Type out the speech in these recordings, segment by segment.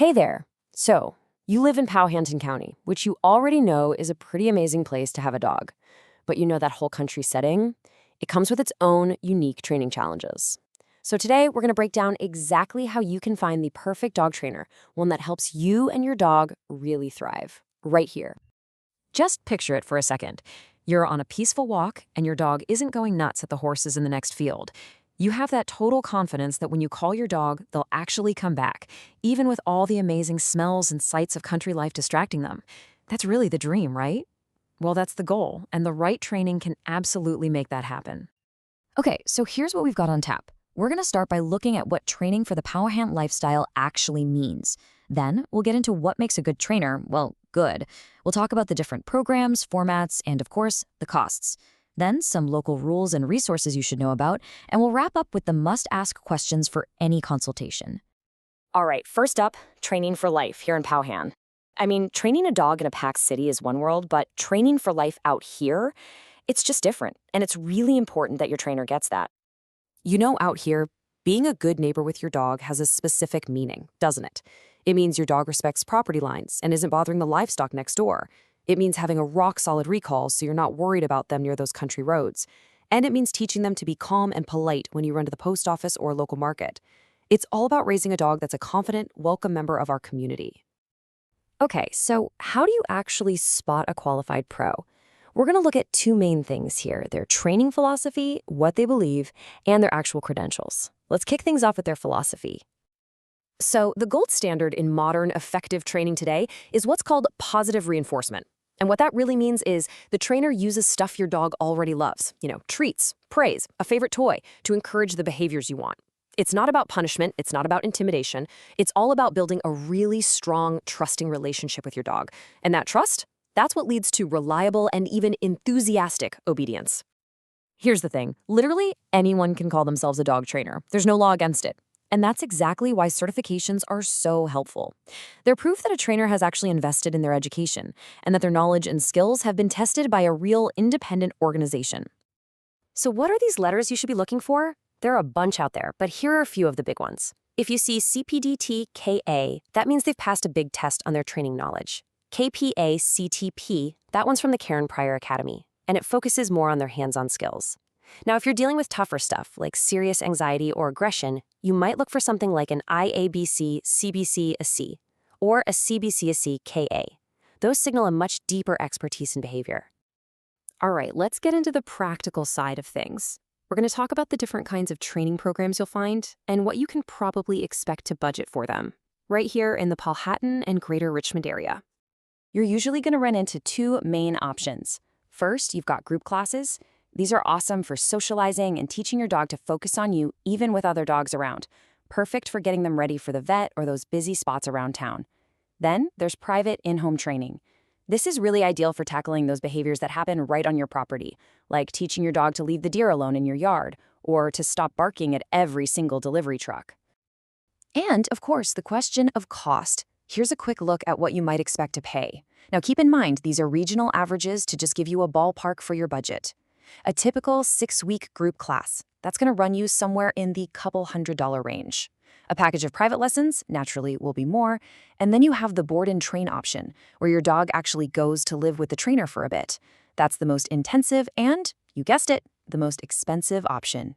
Hey there. So, you live in Powhatan County, which you already know is a pretty amazing place to have a dog. But you know that whole country setting? It comes with its own unique training challenges. So today, we're going to break down exactly how you can find the perfect dog trainer, one that helps you and your dog really thrive, right here. Just picture it for a second. You're on a peaceful walk, and your dog isn't going nuts at the horses in the next field. You have that total confidence that when you call your dog, they'll actually come back, even with all the amazing smells and sights of country life distracting them. That's really the dream, right? Well, that's the goal, and the right training can absolutely make that happen. Okay, so here's what we've got on tap. We're going to start by looking at what training for the Powhatan lifestyle actually means. Then, we'll get into what makes a good trainer, well, good. We'll talk about the different programs, formats, and of course, the costs. Then, some local rules and resources you should know about, and we'll wrap up with the must-ask questions for any consultation. All right, first up, training for life here in Powhatan. I mean, training a dog in a packed city is one world, but training for life out here, it's just different, and it's really important that your trainer gets that. You know, out here, being a good neighbor with your dog has a specific meaning, doesn't it? It means your dog respects property lines and isn't bothering the livestock next door. It means having a rock-solid recall so you're not worried about them near those country roads. And it means teaching them to be calm and polite when you run to the post office or local market. It's all about raising a dog that's a confident, welcome member of our community. Okay, so how do you actually spot a qualified pro? We're going to look at two main things here: their training philosophy, what they believe, and their actual credentials. Let's kick things off with their philosophy. So, the gold standard in modern, effective training today is what's called positive reinforcement. And what that really means is the trainer uses stuff your dog already loves, treats, praise, a favorite toy, to encourage the behaviors you want. It's not about punishment, it's not about intimidation, it's all about building a really strong, trusting relationship with your dog. And that trust? That's what leads to reliable and even enthusiastic obedience. Here's the thing, literally anyone can call themselves a dog trainer. There's no law against it. And that's exactly why certifications are so helpful. They're proof that a trainer has actually invested in their education and that their knowledge and skills have been tested by a real independent organization. So what are these letters you should be looking for? There are a bunch out there, but here are a few of the big ones. If you see CPDT-KA, that means they've passed a big test on their training knowledge. KPA-CTP, that one's from the Karen Pryor Academy, and it focuses more on their hands-on skills. Now, if you're dealing with tougher stuff, like serious anxiety or aggression, you might look for something like an IABC CBC-AC or a CBC-AC KA. Those signal a much deeper expertise in behavior. All right, let's get into the practical side of things. We're going to talk about the different kinds of training programs you'll find and what you can probably expect to budget for them, right here in the Powhatan and Greater Richmond area. You're usually going to run into two main options. First, you've got group classes. These are awesome for socializing and teaching your dog to focus on you even with other dogs around. Perfect for getting them ready for the vet or those busy spots around town. Then there's private in-home training. This is really ideal for tackling those behaviors that happen right on your property, like teaching your dog to leave the deer alone in your yard or to stop barking at every single delivery truck. And, of course, the question of cost. Here's a quick look at what you might expect to pay. Now, keep in mind, these are regional averages to just give you a ballpark for your budget. A typical 6-week group class, that's going to run you somewhere in the couple $100 range. A package of private lessons, naturally, will be more. And then you have the board and train option, where your dog actually goes to live with the trainer for a bit. That's the most intensive and, you guessed it, the most expensive option.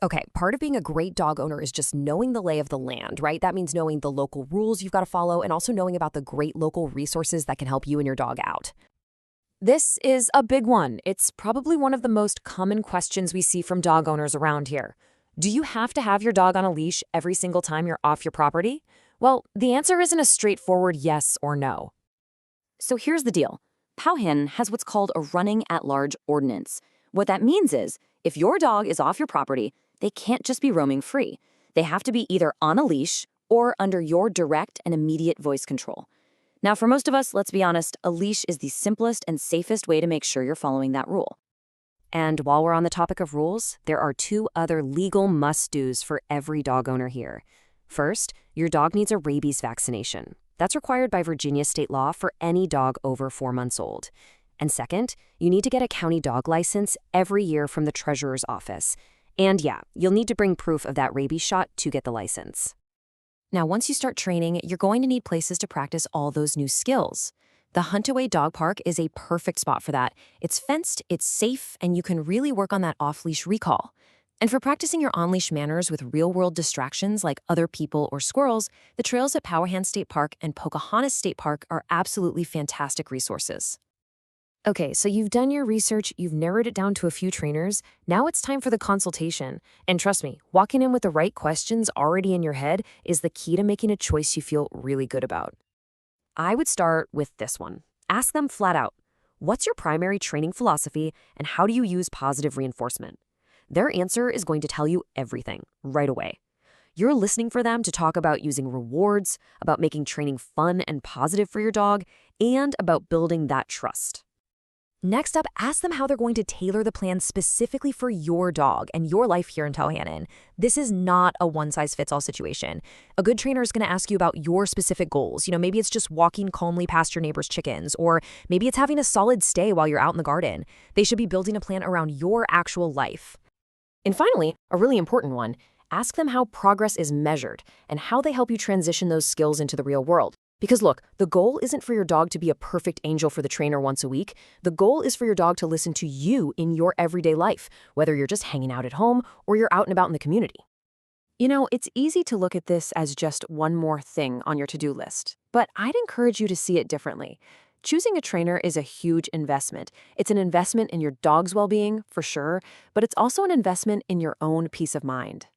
Okay, part of being a great dog owner is just knowing the lay of the land, right? That means knowing the local rules you've got to follow and also knowing about the great local resources that can help you and your dog out. This is a big one. It's probably one of the most common questions we see from dog owners around here. Do you have to have your dog on a leash every single time you're off your property? Well, the answer isn't a straightforward yes or no. So here's the deal. Powhatan has what's called a running at-large ordinance. What that means is, if your dog is off your property, they can't just be roaming free. They have to be either on a leash or under your direct and immediate voice control. Now, for most of us, let's be honest, a leash is the simplest and safest way to make sure you're following that rule. And while we're on the topic of rules, there are two other legal must-dos for every dog owner here. First, your dog needs a rabies vaccination. That's required by Virginia state law for any dog over 4 months old. And second, you need to get a county dog license every year from the treasurer's office. And yeah, you'll need to bring proof of that rabies shot to get the license. Now, once you start training, you're going to need places to practice all those new skills. The Huntaway Dog Park is a perfect spot for that. It's fenced, it's safe, and you can really work on that off-leash recall. And for practicing your on-leash manners with real-world distractions like other people or squirrels, the trails at Powhatan State Park and Pocahontas State Park are absolutely fantastic resources. Okay, so you've done your research, you've narrowed it down to a few trainers. Now it's time for the consultation. And trust me, walking in with the right questions already in your head is the key to making a choice you feel really good about. I would start with this one. Ask them flat out, what's your primary training philosophy and how do you use positive reinforcement? Their answer is going to tell you everything right away. You're listening for them to talk about using rewards, about making training fun and positive for your dog, and about building that trust. Next up, ask them how they're going to tailor the plan specifically for your dog and your life here in Powhatan. This is not a one-size-fits-all situation. A good trainer is going to ask you about your specific goals. Maybe it's just walking calmly past your neighbor's chickens, or maybe it's having a solid stay while you're out in the garden. They should be building a plan around your actual life. And finally, a really important one, ask them how progress is measured and how they help you transition those skills into the real world. Because look, the goal isn't for your dog to be a perfect angel for the trainer once a week. The goal is for your dog to listen to you in your everyday life, whether you're just hanging out at home or you're out and about in the community. It's easy to look at this as just one more thing on your to-do list, but I'd encourage you to see it differently. Choosing a trainer is a huge investment. It's an investment in your dog's well-being, for sure, but it's also an investment in your own peace of mind.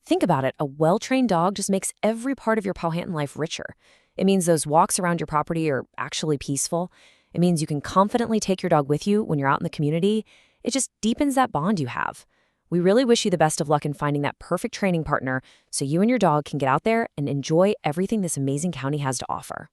Think about it, a well-trained dog just makes every part of your Powhatan life richer. It means those walks around your property are actually peaceful. It means you can confidently take your dog with you when you're out in the community. It just deepens that bond you have. We really wish you the best of luck in finding that perfect training partner so you and your dog can get out there and enjoy everything this amazing county has to offer.